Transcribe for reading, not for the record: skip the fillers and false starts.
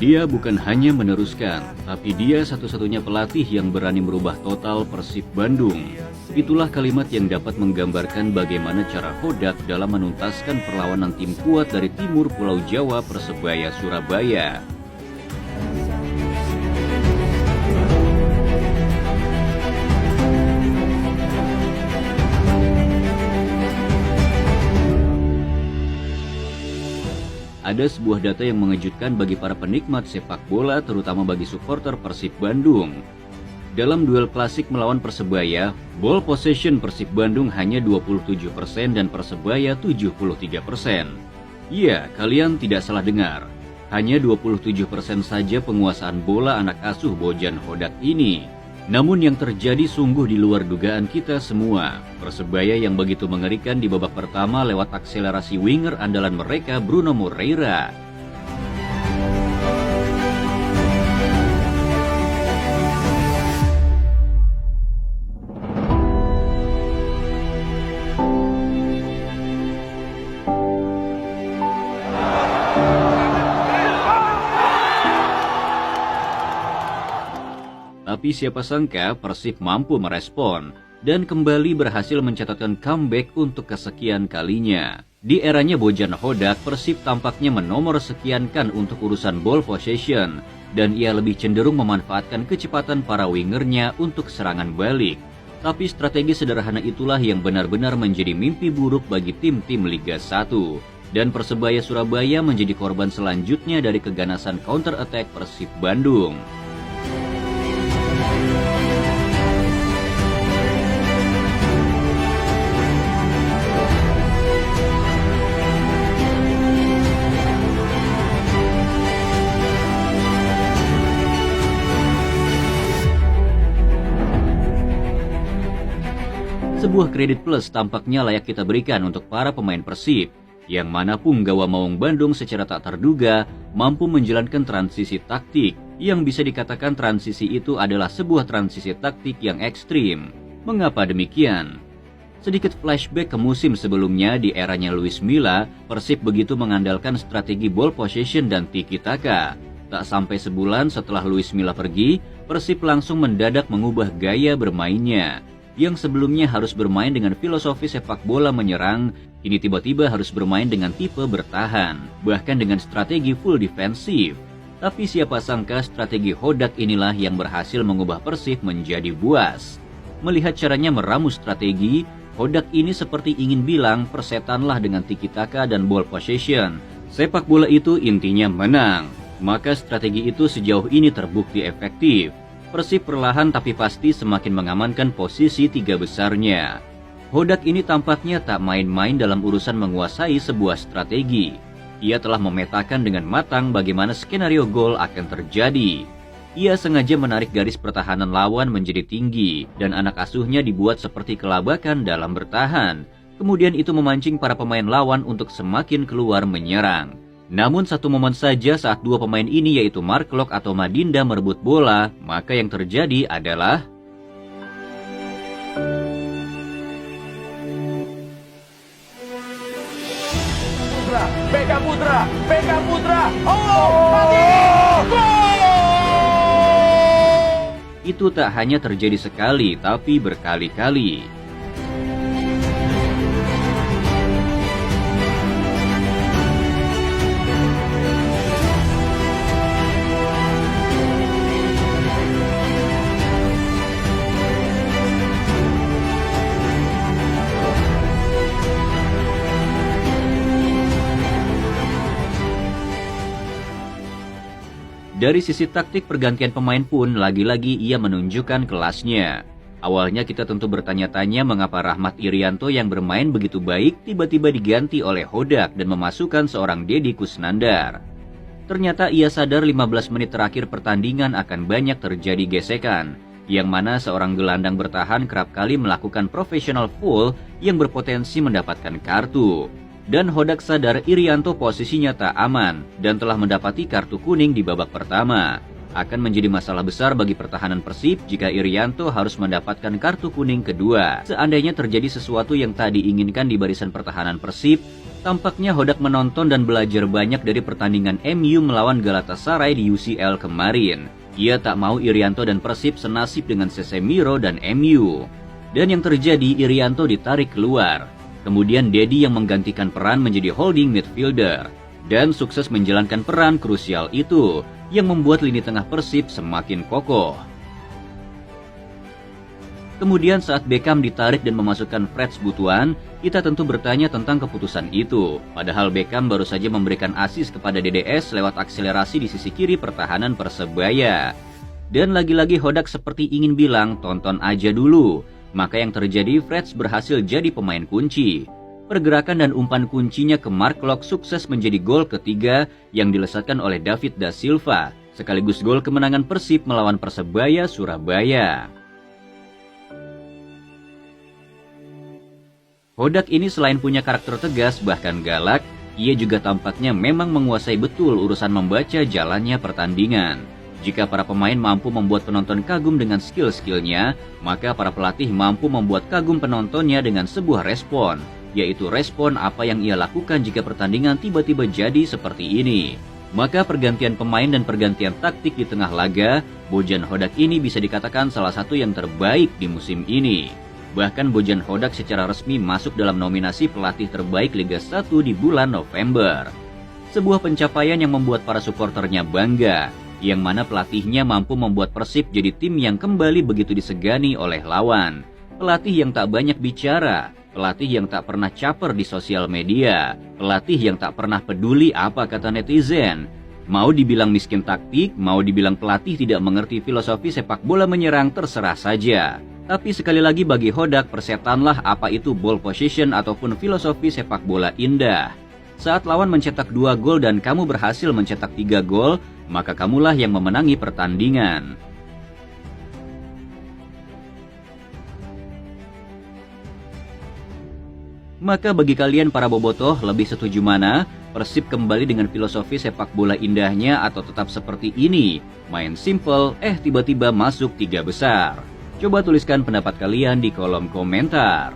Dia bukan hanya meneruskan, tapi dia satu-satunya pelatih yang berani merubah total Persib Bandung. Itulah kalimat yang dapat menggambarkan bagaimana cara Hodak dalam menuntaskan perlawanan tim kuat dari timur Pulau Jawa Persebaya Surabaya. Ada sebuah data yang mengejutkan bagi para penikmat sepak bola, terutama bagi supporter Persib Bandung. Dalam duel klasik melawan Persebaya, ball possession Persib Bandung hanya 27% dan Persebaya 73%. Iya, kalian tidak salah dengar. Hanya 27% saja penguasaan bola anak asuh Bojan Hodak ini. Namun yang terjadi sungguh di luar dugaan kita semua. Persebaya yang begitu mengerikan di babak pertama lewat akselerasi winger andalan mereka Bruno Moreira. Tapi siapa sangka Persib mampu merespon dan kembali berhasil mencatatkan comeback untuk kesekian kalinya. Di eranya Bojan Hodak, Persib tampaknya menomor sekiankan untuk urusan ball possession dan ia lebih cenderung memanfaatkan kecepatan para wingernya untuk serangan balik. Tapi strategi sederhana itulah yang benar-benar menjadi mimpi buruk bagi tim-tim Liga 1. Dan Persebaya Surabaya menjadi korban selanjutnya dari keganasan counter attack Persib Bandung. Sebuah kredit plus tampaknya layak kita berikan untuk para pemain Persib, yang mana Punggawa Maung Bandung secara tak terduga mampu menjalankan transisi taktik, yang bisa dikatakan transisi itu adalah sebuah transisi taktik yang ekstrim. Mengapa demikian? Sedikit flashback ke musim sebelumnya di eranya Luis Milla, Persib begitu mengandalkan strategi ball possession dan tiki-taka. Tak sampai sebulan setelah Luis Milla pergi, Persib langsung mendadak mengubah gaya bermainnya. Yang sebelumnya harus bermain dengan filosofi sepak bola menyerang, kini tiba-tiba harus bermain dengan tipe bertahan, bahkan dengan strategi full defensif. Tapi siapa sangka strategi Hodak inilah yang berhasil mengubah Persib menjadi buas. Melihat caranya meramu strategi, Hodak ini seperti ingin bilang persetanlah dengan tiki-taka dan ball possession. Sepak bola itu intinya menang, maka strategi itu sejauh ini terbukti efektif. Persib perlahan tapi pasti semakin mengamankan posisi tiga besarnya. Hodak ini tampaknya tak main-main dalam urusan menguasai sebuah strategi. Ia telah memetakan dengan matang bagaimana skenario gol akan terjadi. Ia sengaja menarik garis pertahanan lawan menjadi tinggi dan anak asuhnya dibuat seperti kelabakan dalam bertahan. Kemudian itu memancing para pemain lawan untuk semakin keluar menyerang. Namun satu momen saja saat dua pemain ini yaitu Mark Klok atau Madinda merebut bola, maka yang terjadi adalah Beckham Putra, mati! Itu tak hanya terjadi sekali, tapi berkali-kali. Dari sisi taktik pergantian pemain pun lagi-lagi ia menunjukkan kelasnya. Awalnya kita tentu bertanya-tanya mengapa Rahmat Irianto yang bermain begitu baik tiba-tiba diganti oleh Hodak dan memasukkan seorang Deddy Kusnandar. Ternyata ia sadar 15 menit terakhir pertandingan akan banyak terjadi gesekan, yang mana seorang gelandang bertahan kerap kali melakukan professional foul yang berpotensi mendapatkan kartu. Dan Hodak sadar Irianto posisinya tak aman dan telah mendapati kartu kuning di babak pertama. akan menjadi masalah besar bagi pertahanan Persib jika Irianto harus mendapatkan kartu kuning kedua. Seandainya terjadi sesuatu yang tak diinginkan di barisan pertahanan Persib, tampaknya Hodak menonton dan belajar banyak dari pertandingan MU melawan Galatasaray di UCL kemarin. Ia tak mau Irianto dan Persib senasib dengan Casemiro dan MU. Dan yang terjadi, Irianto ditarik keluar. Kemudian Dedi yang menggantikan peran menjadi holding midfielder. Dan sukses menjalankan peran krusial itu, yang membuat lini tengah Persib semakin kokoh. Kemudian saat Beckham ditarik dan memasukkan Freds Butuan, kita tentu bertanya tentang keputusan itu. Padahal Beckham baru saja memberikan asis kepada DDS lewat akselerasi di sisi kiri pertahanan Persebaya. Dan lagi-lagi Hodak seperti ingin bilang, tonton aja dulu. Maka yang terjadi, Freds berhasil jadi pemain kunci. Pergerakan dan umpan kuncinya ke Mark Locke sukses menjadi gol ketiga yang dilesatkan oleh David da Silva, sekaligus gol kemenangan Persib melawan Persebaya Surabaya. Hodak ini selain punya karakter tegas bahkan galak, ia juga tampaknya memang menguasai betul urusan membaca jalannya pertandingan. Jika para pemain mampu membuat penonton kagum dengan skill-skillnya, maka para pelatih mampu membuat kagum penontonnya dengan sebuah respon, yaitu respon apa yang ia lakukan jika pertandingan tiba-tiba jadi seperti ini. Maka pergantian pemain dan pergantian taktik di tengah laga, Bojan Hodak ini bisa dikatakan salah satu yang terbaik di musim ini. Bahkan Bojan Hodak secara resmi masuk dalam nominasi pelatih terbaik Liga 1 di bulan November. Sebuah pencapaian yang membuat para suporternya bangga, yang mana pelatihnya mampu membuat Persib jadi tim yang kembali begitu disegani oleh lawan. Pelatih yang tak banyak bicara, pelatih yang tak pernah caper di sosial media, pelatih yang tak pernah peduli apa kata netizen. Mau dibilang miskin taktik, mau dibilang pelatih tidak mengerti filosofi sepak bola menyerang, terserah saja. Tapi sekali lagi bagi Hodak, persetanlah apa itu ball position ataupun filosofi sepak bola indah. Saat lawan mencetak 2 gol dan kamu berhasil mencetak 3 gol, maka kamulah yang memenangi pertandingan. Maka bagi kalian para bobotoh, lebih setuju mana? Persib kembali dengan filosofi sepak bola indahnya atau tetap seperti ini? Main simple, tiba-tiba masuk 3 besar. Coba tuliskan pendapat kalian di kolom komentar.